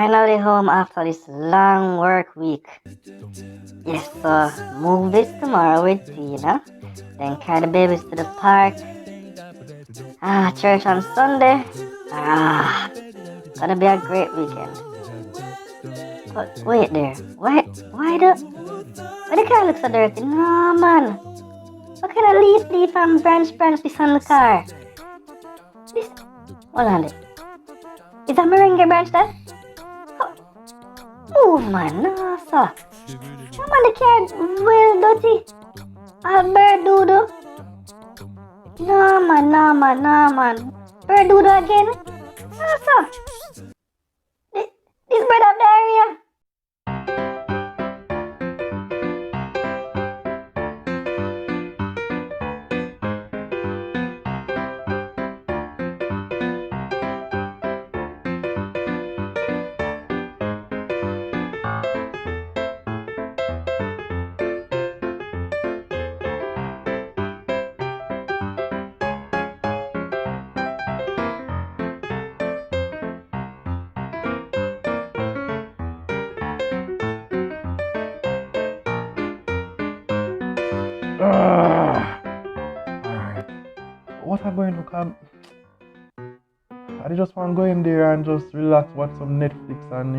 Finally home after this long work week. Yes, so movies tomorrow with Tina. Then carry the babies to the park. Church on Sunday. Gonna be a great weekend. But wait there. Why the car look so dirty? No man. What kind of leaf and branch this on the car? This hold on there. Is that moringa branch there? Oh man, no sir. Come on the car well dirty. A bird doodle. No man. Bird doodle again? No sir. This bird up the area. Alright. What I'm going to come? I just want to go in there and just relax, watch some Netflix and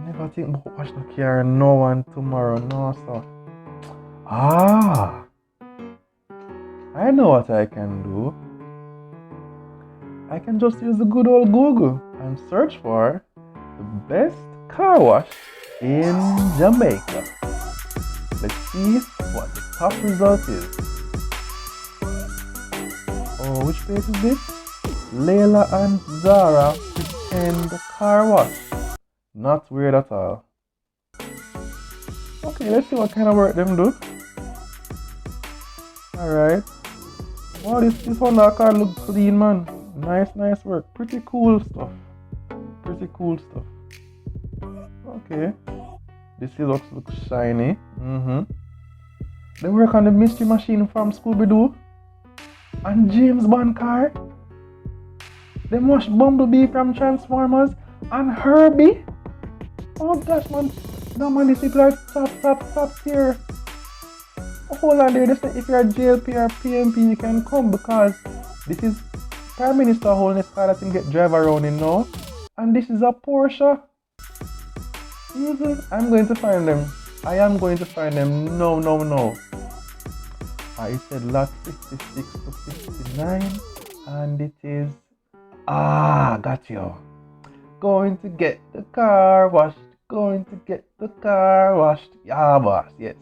never think about watch the car no one tomorrow, no sir. I know what I can do. I can just use the good old Google and search for the best car wash in Jamaica. Let's see what the top result is. Oh, which page is this? Leila and Zahra pretend car wash. Not weird at all. Okay, let's see what kind of work them do. Alright. Wow, this Honda car look clean, man. Nice work. Pretty cool stuff. Okay. This looks shiny. They work on the mystery machine from Scooby-Doo. And James Bond car. They wash Bumblebee from Transformers. And Herbie. Oh gosh, man. No man, these people are top tier. Hold on there, just if you're a JLP or PMP, you can come because this is Prime Minister holding this car that can get drive around in now. And this is a Porsche. I'm going to find them. I am going to find them. No. It said lot 56 to 59. And it is... got you. Going to get the car washed. Yeah, boss. Yes.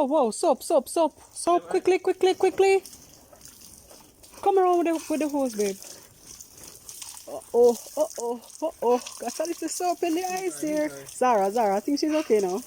Whoa, soap, quickly. Come around with the hose, babe. Oh. Got a little soap in the eyes here. Zara, I think she's okay now.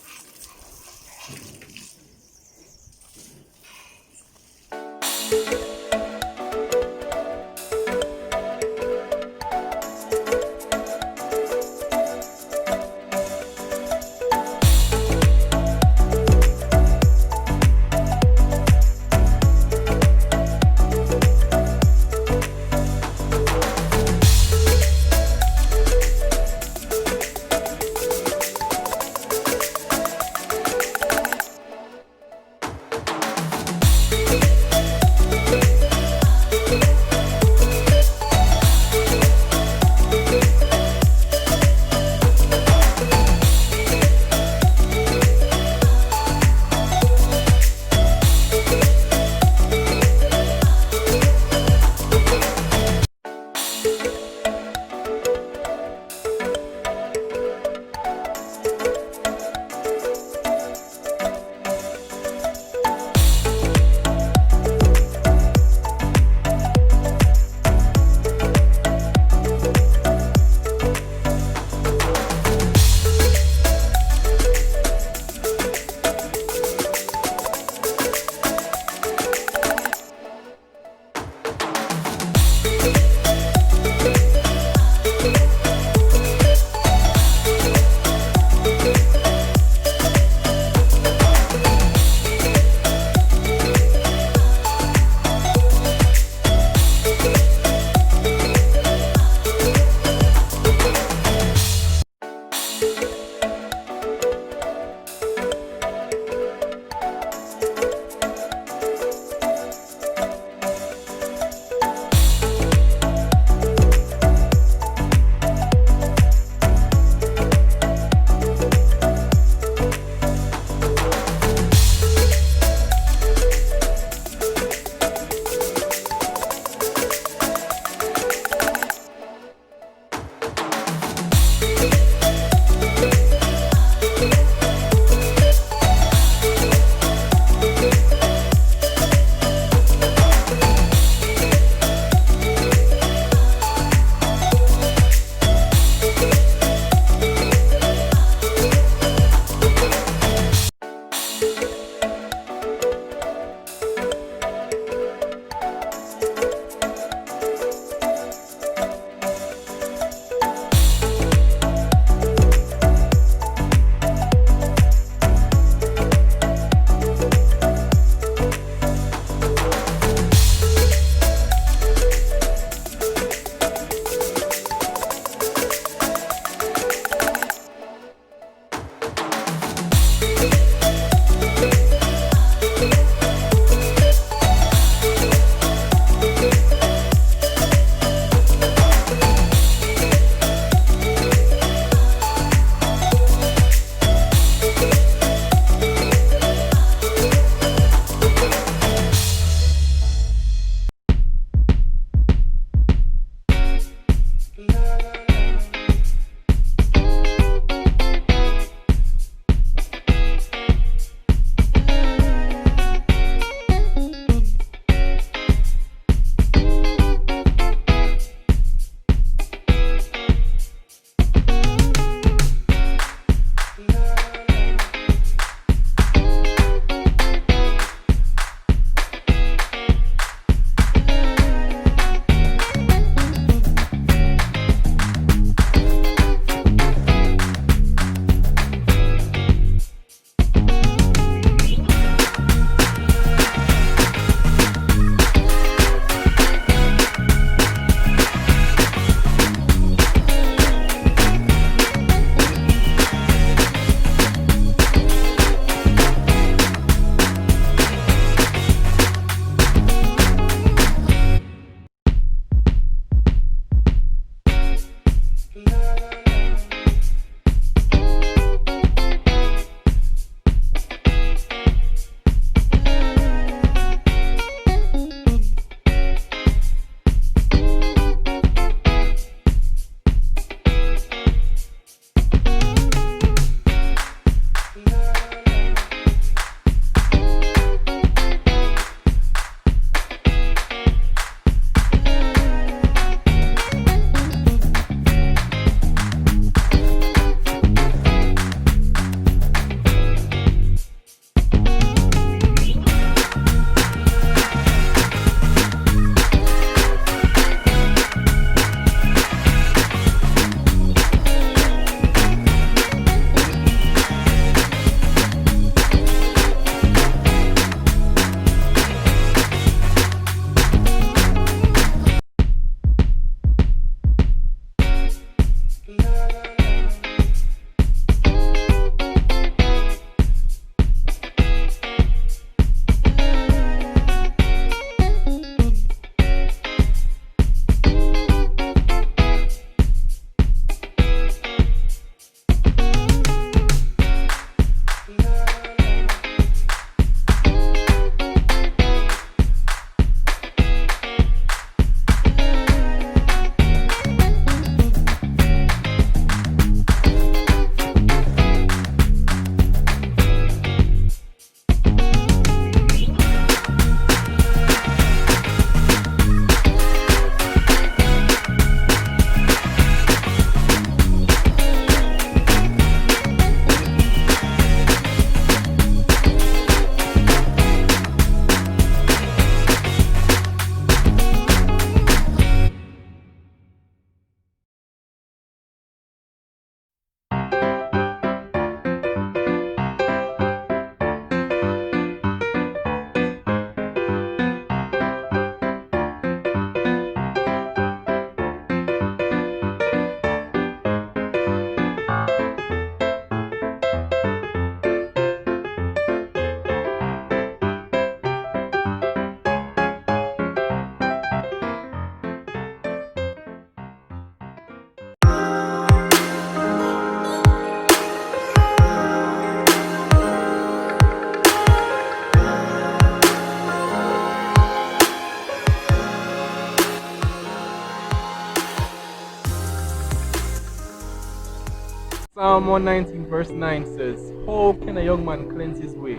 Psalm 119 verse 9 says, how can a young man cleanse his way?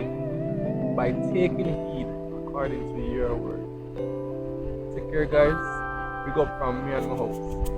By taking heed according to your word. Take care, guys. Big up from me and my house.